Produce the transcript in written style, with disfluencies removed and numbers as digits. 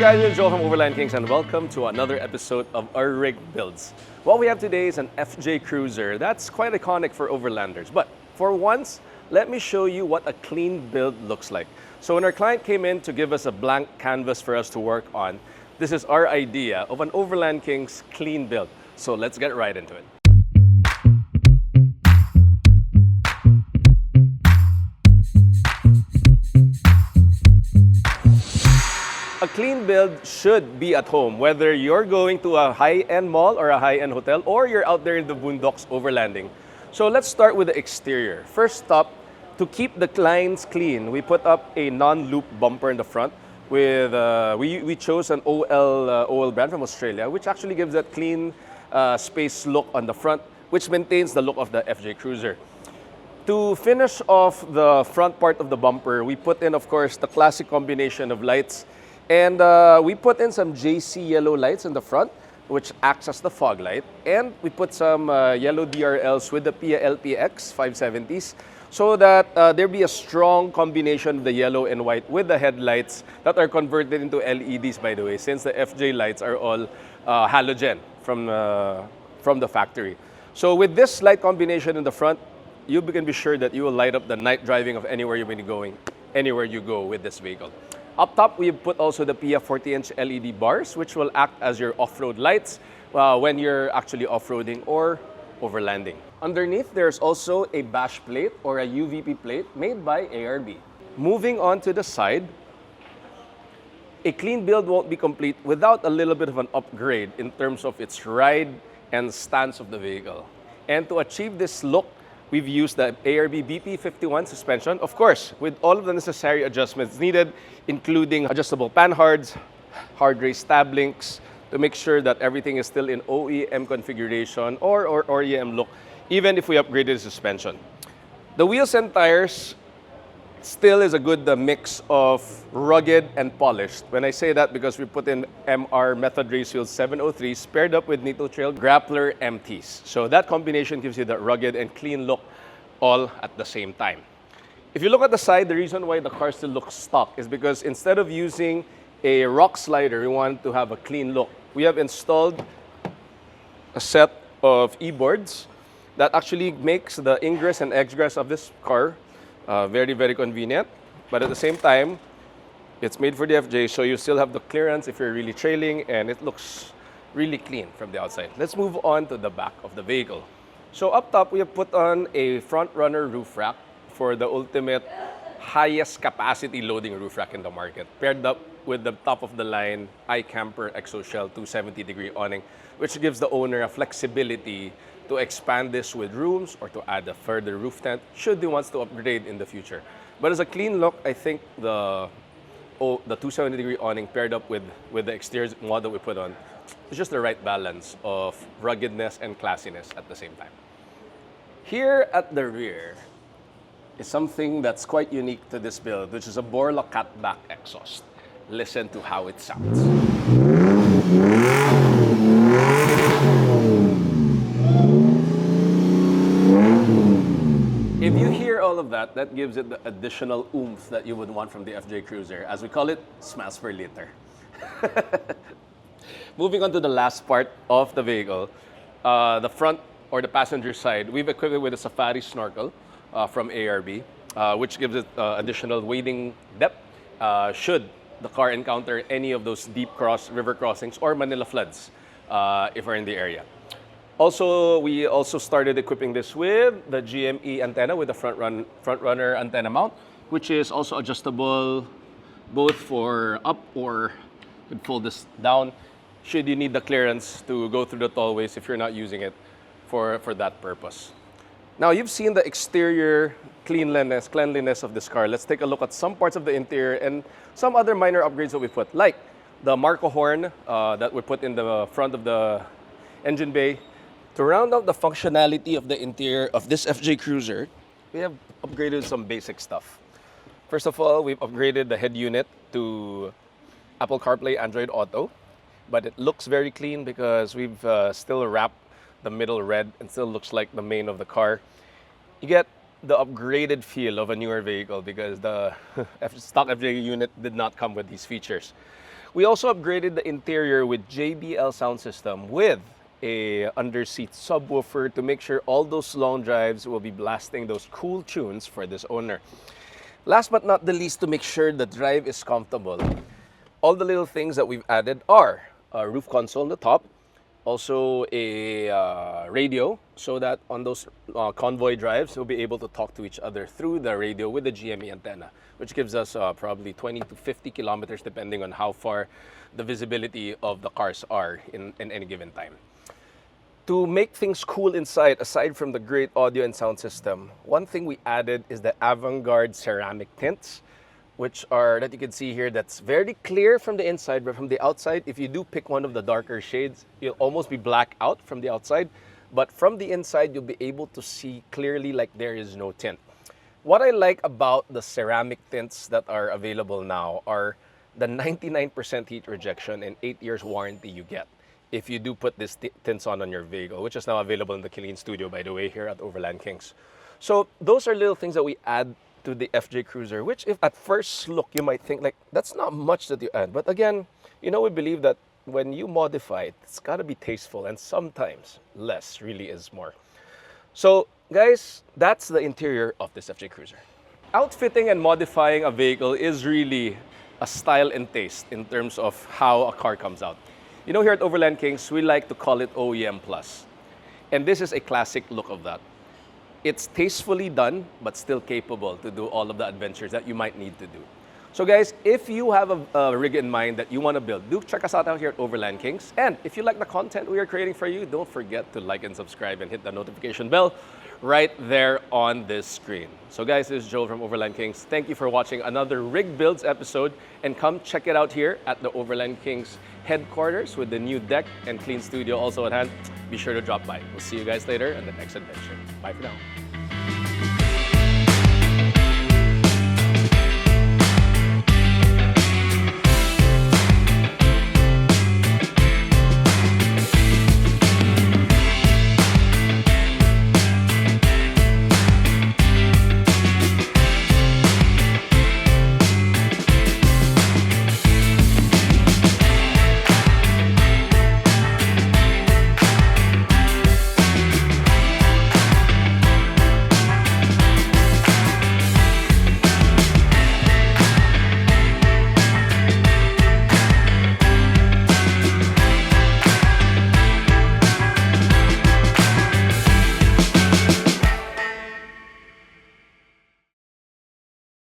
guys, it's Joel from Overlandkings and welcome to another episode of our rig builds. What we have today is an FJ Cruiser that's quite iconic for Overlanders. But for once, let me show you what a clean build looks like. So when our client came in to give us a blank canvas for us to work on, this is our idea of an Overlandkings clean build. So let's get right into it. A clean build should be at home, whether you're going to a high-end mall or a high-end hotel, or you're out there in the boondocks overlanding. So let's start with the exterior. First up, to keep the lines clean, we put up a non-loop bumper in the front. With we chose an OL brand from Australia, which actually gives that clean space look on the front, which maintains the look of the FJ Cruiser. To finish off the front part of the bumper, we put in, of course, the classic combination of lights. And we put in some JC yellow lights in the front, which acts as the fog light. And we put some yellow DRLs with the PIA LPX 570s so that there be a strong combination of the yellow and white with the headlights that are converted into LEDs, by the way, since the FJ lights are all halogen from the factory. So with this light combination in the front, you can be sure that you will light up the night driving of anywhere you're going to be going, anywhere you go with this vehicle. Up top, we put also the PIA 40-inch LED bars, which will act as your off-road lights when you're actually off-roading or overlanding. Underneath, there's also a bash plate or a UVP plate made by ARB. Moving on to the side, a clean build won't be complete without a little bit of an upgrade in terms of its ride and stance of the vehicle. And to achieve this look, we've used the ARB BP51 suspension, of course, with all of the necessary adjustments needed, including adjustable panhards, hard race tab links, to make sure that everything is still in OEM configuration or OEM look, even if we upgraded the suspension. The wheels and tires still is a good mix of rugged and polished. When I say that, because we put in MR Method Race Wheels 703s paired up with Nitto Trail Grappler MTs. So that combination gives you that rugged and clean look all at the same time. If you look at the side, the reason why the car still looks stock is because instead of using a rock slider, we want to have a clean look. We have installed a set of e-boards that actually makes the ingress and egress of this car very, very convenient, but at the same time, it's made for the FJ, so you still have the clearance if you're really trailing, and it looks really clean from the outside. Let's move on to the back of the vehicle. So up top, we have put on a front runner roof rack for the ultimate highest capacity loading roof rack in the market, paired up with the top of the line iCamper ExoShell 270-degree awning, which gives the owner a flexibility to expand this with rooms or to add a further roof tent should he wants to upgrade in the future. But as a clean look, I think the 270-degree awning paired up with the exterior model we put on is just the right balance of ruggedness and classiness at the same time. Here at the rear is something that's quite unique to this build, which is a Borla catback exhaust. Listen to how it sounds. If you hear all of that, that gives it the additional oomph that you would want from the FJ Cruiser. As we call it, smiles per liter. Moving on to the last part of the vehicle, the front or the passenger side, we've equipped it with a safari snorkel from ARB, which gives it additional wading depth should the car encounter any of those deep river crossings or Manila floods if we're in the area. Also, we also started equipping this with the GME antenna with the front runner antenna mount, which is also adjustable both for up or you could fold this down should you need the clearance to go through the tollways if you're not using it for that purpose. Now, you've seen the exterior cleanliness of this car. Let's take a look at some parts of the interior and some other minor upgrades that we put, like the Marco horn that we put in the front of the engine bay. To round out the functionality of the interior of this FJ Cruiser, we have upgraded some basic stuff. First of all, we've upgraded the head unit to Apple CarPlay, Android Auto, but it looks very clean because we've still wrapped the middle red and still looks like the main of the car. You get the upgraded feel of a newer vehicle because the stock FJ unit did not come with these features. We also upgraded the interior with JBL sound system with a underseat subwoofer to make sure all those long drives will be blasting those cool tunes for this owner. Last but not the least, to make sure the drive is comfortable, all the little things that we've added are a roof console on the top, also a radio, so that on those convoy drives, we'll be able to talk to each other through the radio with the GME antenna, which gives us probably 20 to 50 kilometers depending on how far the visibility of the cars are in any given time. To make things cool inside, aside from the great audio and sound system, one thing we added is the avant-garde ceramic tints, which are, that you can see here, that's very clear from the inside, but from the outside, if you do pick one of the darker shades, you'll almost be black out from the outside, but from the inside, you'll be able to see clearly like there is no tint. What I like about the ceramic tints that are available now are the 99% heat rejection and 8 years warranty you get if you do put this tints on your vehicle, which is now available in the Killeen studio, by the way, here at Overlandkings. So those are little things that we add to the FJ Cruiser, which if at first look, you might think like, that's not much that you add. But again, you know, we believe that when you modify it, it's gotta be tasteful, and sometimes less really is more. So guys, that's the interior of this FJ Cruiser. Outfitting and modifying a vehicle is really a style and taste in terms of how a car comes out. You know, here at Overlandkings, we like to call it OEM Plus. And this is a classic look of that. It's tastefully done, but still capable to do all of the adventures that you might need to do. So guys, if you have a rig in mind that you want to build, do check us out here at Overlandkings. And if you like the content we are creating for you, don't forget to like and subscribe and hit the notification bell right there on this screen. So guys, this is Joel from Overlandkings. Thank you for watching another Rig Builds episode, and come check it out here at the Overlandkings headquarters with the new deck and clean studio also at hand. Be sure to drop by. We'll see you guys later on the next adventure. Bye for now.